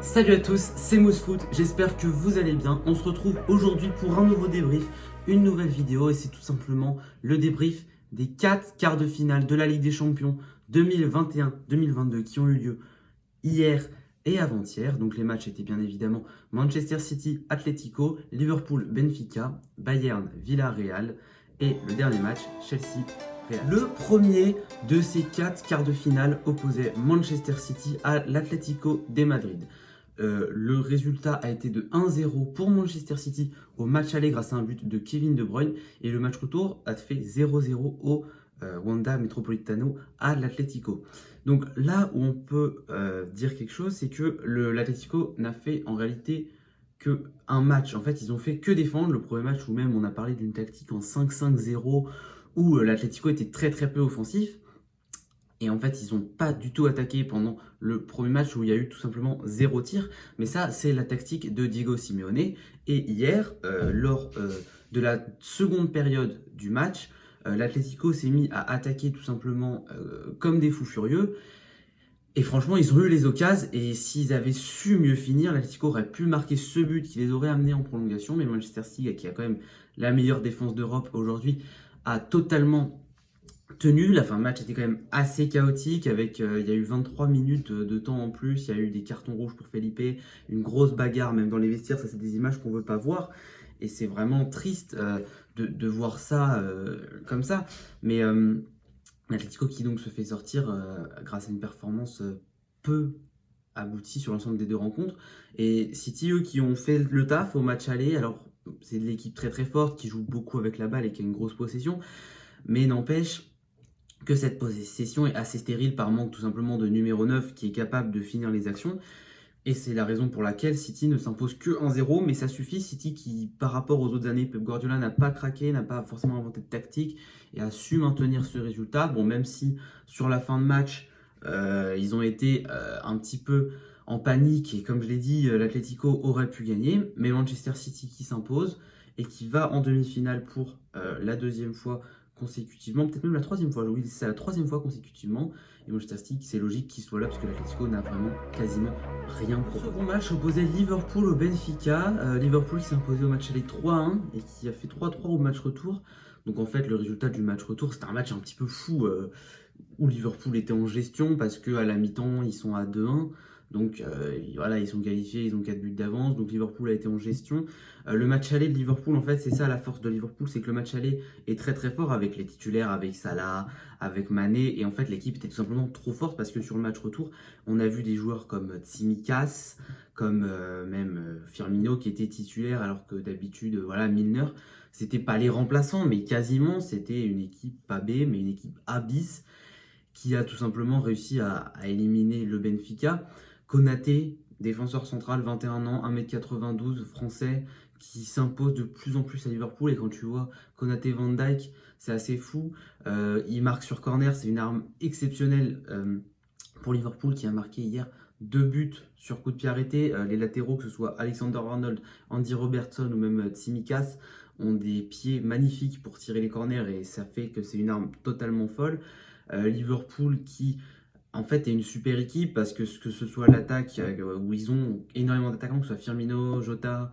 Salut à tous, c'est Moussefoot, j'espère que vous allez bien. On se retrouve aujourd'hui pour un nouveau débrief, une nouvelle vidéo et c'est tout simplement le débrief des 4 quarts de finale de la Ligue des Champions 2021-2022 qui ont eu lieu hier et avant-hier. Donc les matchs étaient bien évidemment Manchester City, Atlético, Liverpool, Benfica, Bayern, Villarreal et le dernier match Chelsea. Le premier de ces 4 quarts de finale opposait Manchester City à l'Atlético de Madrid. Le résultat a été de 1-0 pour Manchester City au match aller grâce à un but de Kevin De Bruyne et le match retour a fait 0-0 au Wanda Metropolitano à l'Atlético. Donc là où on peut dire quelque chose, c'est que l'Atlético n'a fait en réalité que un match. En fait, ils ont fait que défendre. Le premier match où même on a parlé d'une tactique en 5-5-0 où l'Atlético était très très peu offensif. Et en fait, ils n'ont pas du tout attaqué pendant le premier match où il y a eu tout simplement 0 tir. Mais ça, c'est la tactique de Diego Simeone. Et hier, lors de la seconde période du match, l'Atlético s'est mis à attaquer tout simplement comme des fous furieux. Et franchement, ils ont eu les occasions. Et s'ils avaient su mieux finir, l'Atlético aurait pu marquer ce but qui les aurait amenés en prolongation. Mais Manchester City, qui a quand même la meilleure défense d'Europe aujourd'hui, a totalement tenu. La fin de match était quand même assez chaotique avec il y a eu 23 minutes de temps en plus, il y a eu des cartons rouges pour Felipe, une grosse bagarre même dans les vestiaires, ça c'est des images qu'on veut pas voir et c'est vraiment triste de voir ça comme ça. Mais l'Atlético qui donc se fait sortir grâce à une performance peu aboutie sur l'ensemble des deux rencontres et City eux qui ont fait le taf au match aller. Alors c'est de l'équipe très très forte qui joue beaucoup avec la balle et qui a une grosse possession, mais n'empêche que cette possession est assez stérile par manque tout simplement de numéro 9 qui est capable de finir les actions. Et c'est la raison pour laquelle City ne s'impose que 1-0, mais ça suffit. City qui, par rapport aux autres années, Pep Guardiola n'a pas craqué, n'a pas forcément inventé de tactique et a su maintenir ce résultat. Bon, même si sur la fin de match, ils ont été un petit peu en panique et comme je l'ai dit, l'Atlético aurait pu gagner, mais Manchester City qui s'impose et qui va en demi-finale pour la deuxième fois consécutivement, peut-être même la troisième fois. Oui, c'est la troisième fois consécutivement. Et Manchester City, c'est logique qu'il soit là parce que l'Atlético n'a vraiment quasiment rien pour. Le second match opposait Liverpool au Benfica. Liverpool qui s'est imposé au match aller 3-1 et qui a fait 3-3 au match retour. Donc en fait, le résultat du match retour, c'était un match un petit peu fou où Liverpool était en gestion parce qu'à la mi-temps, ils sont à 2-1. Donc voilà, ils sont qualifiés, ils ont 4 buts d'avance. Donc Liverpool a été en gestion. Le match aller de Liverpool, en fait, c'est ça la force de Liverpool, c'est que le match aller est très très fort avec les titulaires, avec Salah, avec Mané. Et en fait, l'équipe était tout simplement trop forte parce que sur le match retour, on a vu des joueurs comme Tsimikas, comme même Firmino qui était titulaire alors que d'habitude, voilà, Milner, c'était pas les remplaçants, mais quasiment, c'était une équipe pas B, mais une équipe A bis qui a tout simplement réussi à éliminer le Benfica. Konaté, défenseur central, 21 ans, 1m92, français, qui s'impose de plus en plus à Liverpool. Et quand tu vois Konaté Van Dijk, c'est assez fou. Il marque sur corner, c'est une arme exceptionnelle pour Liverpool qui a marqué hier 2 buts sur coup de pied arrêté. Les latéraux, que ce soit Alexander Arnold, Andy Robertson ou même Tsimikas, ont des pieds magnifiques pour tirer les corners et ça fait que c'est une arme totalement folle. Liverpool qui en fait est une super équipe parce que ce soit l'attaque où ils ont énormément d'attaquants, que ce soit Firmino, Jota,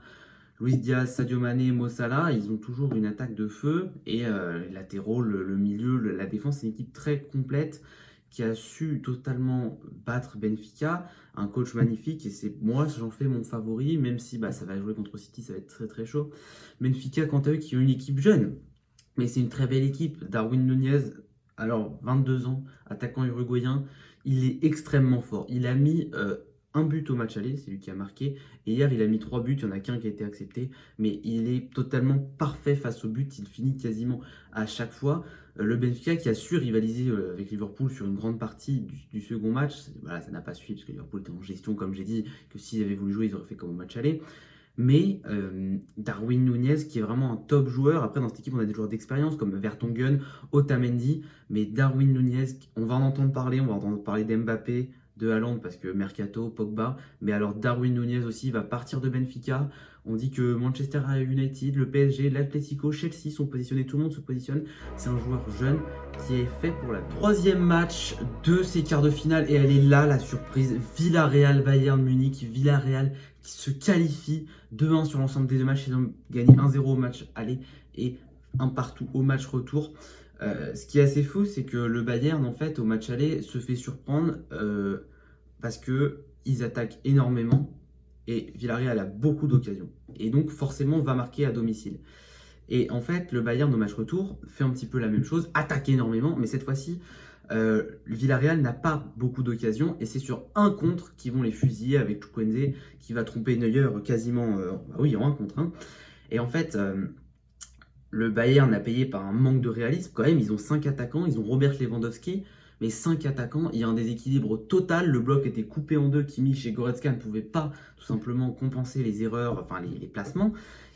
Luis Diaz, Sadio Mané, Mo Salah, ils ont toujours une attaque de feu et les latéraux, le milieu, la défense, c'est une équipe très complète qui a su totalement battre Benfica, un coach magnifique et c'est moi j'en fais mon favori même si ça va jouer contre City, ça va être très très chaud. Benfica quant à eux qui ont une équipe jeune mais c'est une très belle équipe. Darwin Nunez, alors 22 ans, attaquant uruguayen, il est extrêmement fort. Il a mis un but au match aller, c'est lui qui a marqué. Et hier, il a mis 3 buts, il n'y en a qu'un qui a été accepté. Mais il est totalement parfait face au but, il finit quasiment à chaque fois. Le Benfica qui a su rivaliser avec Liverpool sur une grande partie du second match. Voilà, ça n'a pas suffi parce que Liverpool était en gestion, comme j'ai dit, que s'ils avaient voulu jouer, ils auraient fait comme au match aller. Mais Darwin Nunez, qui est vraiment un top joueur. Après, dans cette équipe, on a des joueurs d'expérience comme Vertonghen, Otamendi. Mais Darwin Nunez, on va en entendre parler. On va entendre parler d'Mbappé, de Haaland parce que Mercato, Pogba, mais alors Darwin Nunez aussi va partir de Benfica. On dit que Manchester United, le PSG, l'Atlético, Chelsea sont positionnés, tout le monde se positionne. C'est un joueur jeune qui est fait pour la troisième match de ces quarts de finale et elle est là la surprise. Villarreal, Bayern Munich, Villarreal qui se qualifie 2-1 sur l'ensemble des deux matchs. Ils ont gagné 1-0 au match aller et un partout au match retour. Ce qui est assez fou, c'est que le Bayern, en fait, au match aller, se fait surprendre parce qu'ils attaquent énormément et Villarreal a beaucoup d'occasions. Et donc, forcément, va marquer à domicile. Et en fait, le Bayern, au match retour, fait un petit peu la même chose, attaque énormément, mais cette fois-ci, le Villarreal n'a pas beaucoup d'occasions et c'est sur un contre qu'ils vont les fusiller avec Chukwueze qui va tromper Neuer quasiment en 1 contre 1. Et en fait, le Bayern a payé par un manque de réalisme. Quand même, ils ont 5 attaquants, ils ont Robert Lewandowski, mais 5 attaquants, il y a un déséquilibre total. Le bloc était coupé en deux. Kimmich et Goretzka ne pouvaient pas tout simplement compenser les erreurs, enfin les placements.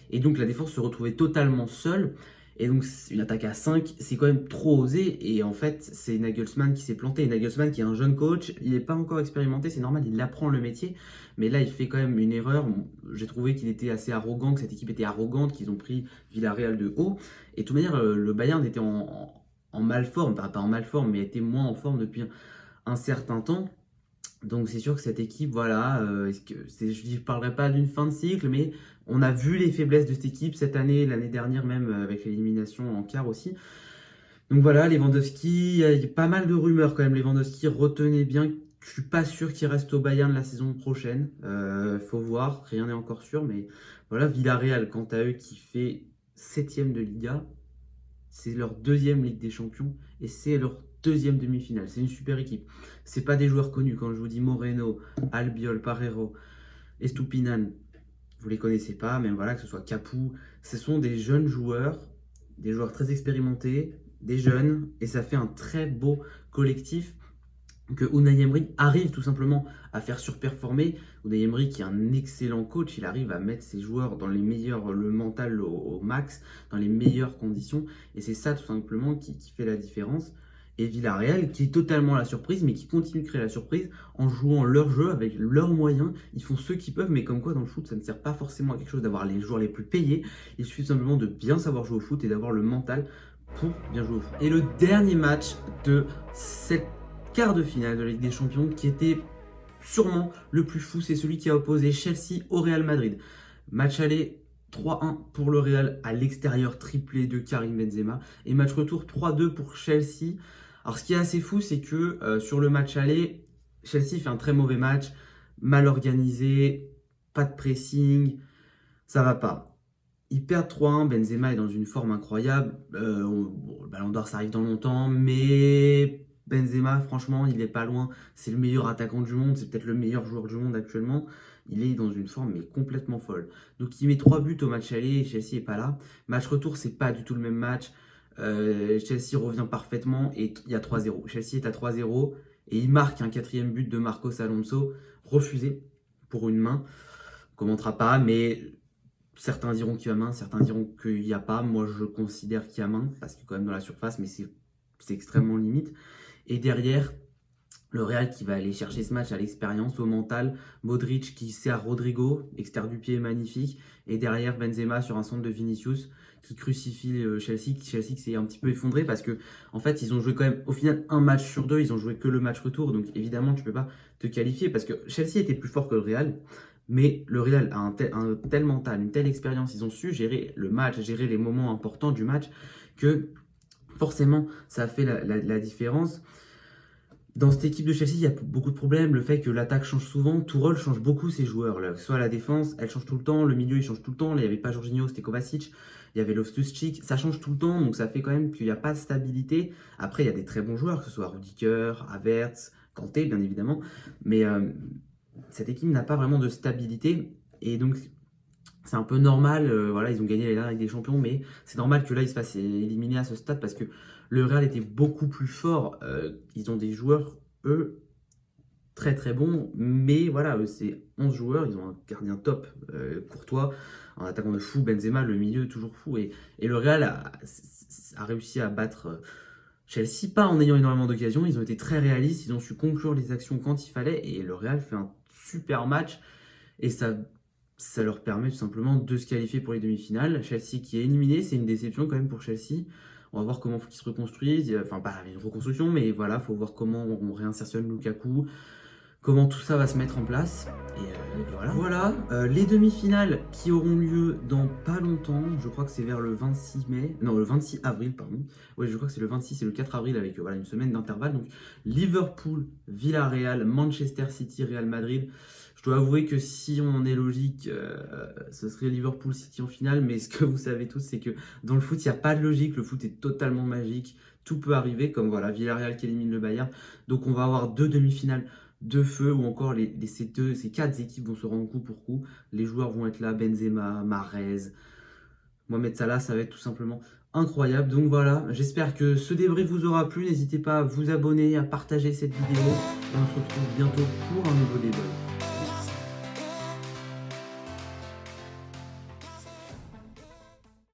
Et donc la défense se retrouvait totalement seule. Et donc une attaque à 5, c'est quand même trop osé. Et en fait, c'est Nagelsmann qui s'est planté. Et Nagelsmann qui est un jeune coach, il n'est pas encore expérimenté, c'est normal, il apprend le métier. Mais là, il fait quand même une erreur. J'ai trouvé qu'il était assez arrogant, que cette équipe était arrogante, qu'ils ont pris Villarreal de haut. Et de toute manière, le Bayern était en malforme, pas en malforme, mais était moins en forme depuis un certain temps. Donc c'est sûr que cette équipe, voilà, je ne parlerai pas d'une fin de cycle, mais on a vu les faiblesses de cette équipe cette année, l'année dernière même, avec l'élimination en quart aussi. Donc voilà, Lewandowski, il y a pas mal de rumeurs quand même. Lewandowski, retenez bien, je suis pas sûr qu'il reste au Bayern la saison prochaine. Faut voir, rien n'est encore sûr, mais voilà, Villarreal, quant à eux, qui fait 7e de Liga, c'est leur 2e Ligue des Champions et c'est leur 2e demi-finale. C'est une super équipe. C'est pas des joueurs connus. Quand je vous dis Moreno, Albiol, Parreiro, Estupinan, vous les connaissez pas, même voilà, que ce soit Capoue, ce sont des jeunes joueurs, des joueurs très expérimentés, des jeunes, et ça fait un très beau collectif que Unai Emery arrive tout simplement à faire surperformer. Unai Emery qui est un excellent coach, il arrive à mettre ses joueurs dans les meilleurs, le mental au max, dans les meilleures conditions, et c'est ça tout simplement qui fait la différence. Et Villarreal qui est totalement la surprise, mais qui continue de créer la surprise en jouant leur jeu avec leurs moyens. Ils font ce qu'ils peuvent, mais comme quoi dans le foot, ça ne sert pas forcément à quelque chose d'avoir les joueurs les plus payés. Il suffit simplement de bien savoir jouer au foot et d'avoir le mental pour bien jouer au foot. Et le dernier match de cette quart de finale de la Ligue des Champions, qui était sûrement le plus fou, c'est celui qui a opposé Chelsea au Real Madrid. Match aller 3-1 pour le Real à l'extérieur, triplé de Karim Benzema. Et match retour 3-2 pour Chelsea. Alors ce qui est assez fou, c'est que sur le match aller, Chelsea fait un très mauvais match, mal organisé, pas de pressing, ça va pas. Ils perdent 3-1, Benzema est dans une forme incroyable, le Ballon d'Or ça arrive dans longtemps, mais Benzema franchement il est pas loin, c'est le meilleur attaquant du monde, c'est peut-être le meilleur joueur du monde actuellement, il est dans une forme mais complètement folle. Donc il met 3 buts au match aller et Chelsea est pas là. Match retour c'est pas du tout le même match. Chelsea revient parfaitement et il y a 3-0. Chelsea est à 3-0 et il marque un 4e but de Marcos Alonso, refusé pour une main. On commentera pas, mais certains diront qu'il y a main, certains diront qu'il n'y a pas. Moi, je considère qu'il y a main parce qu'il est quand même dans la surface, mais c'est extrêmement limite. Et derrière, le Real qui va aller chercher ce match à l'expérience, au mental. Modric qui sert Rodrigo, extérieur du pied magnifique. Et derrière, Benzema sur un centre de Vinicius qui crucifie Chelsea. Chelsea qui s'est un petit peu effondré parce que en fait, ils ont joué quand même au final un match sur 2. Ils ont joué que le match retour. Donc évidemment, tu ne peux pas te qualifier parce que Chelsea était plus fort que le Real. Mais le Real a un tel mental, une telle expérience. Ils ont su gérer le match, gérer les moments importants du match que forcément, ça a fait la différence. Dans cette équipe de Chelsea, il y a beaucoup de problèmes. Le fait que l'attaque change souvent, Tourelle change beaucoup ses joueurs. Là. Soit la défense, elle change tout le temps. Le milieu, il change tout le temps. Là, il n'y avait pas Jorginho, c'était Kovacic. Il y avait Loftus-Cheek. Ça change tout le temps. Donc, ça fait quand même qu'il n'y a pas de stabilité. Après, il y a des très bons joueurs, que ce soit Rudiger, Havertz, Kanté, bien évidemment. Mais cette équipe n'a pas vraiment de stabilité. Et donc, c'est un peu normal. Voilà, ils ont gagné la Ligue des Champions. Mais c'est normal que là, ils se fassent éliminer à ce stade parce que le Real était beaucoup plus fort. Ils ont des joueurs, eux, très très bons. Mais voilà, eux, c'est 11 joueurs. Ils ont un gardien top, Courtois, un attaquant de fou, Benzema, le milieu toujours fou. Et le Real a réussi à battre Chelsea, pas en ayant énormément d'occasions, ils ont été très réalistes, ils ont su conclure les actions quand il fallait, et le Real fait un super match, et ça leur permet tout simplement de se qualifier pour les demi-finales. Chelsea qui est éliminé, c'est une déception quand même pour Chelsea. On va voir comment il faut qu'ils se reconstruisent, enfin pas une reconstruction, mais voilà, il faut voir comment on réinsertionne Lukaku, comment tout ça va se mettre en place. Et voilà, les demi-finales qui auront lieu dans pas longtemps, je crois que c'est vers le 26 mai, non le 26 avril pardon, ouais je crois que c'est le 26 et le 4 avril avec voilà, une semaine d'intervalle, donc Liverpool, Villarreal, Manchester City, Real Madrid. Je dois avouer que si on en est logique, ce serait Liverpool City en finale, mais ce que vous savez tous, c'est que dans le foot, il n'y a pas de logique, le foot est totalement magique, tout peut arriver, comme voilà, Villarreal qui élimine le Bayern, donc on va avoir deux demi-finales de feu, ou encore ces quatre équipes vont se rendre coup pour coup, les joueurs vont être là, Benzema, Mahrez, Mohamed Salah, ça va être tout simplement incroyable. Donc voilà, j'espère que ce débrief vous aura plu, n'hésitez pas à vous abonner, à partager cette vidéo, et on se retrouve bientôt pour un nouveau débrief.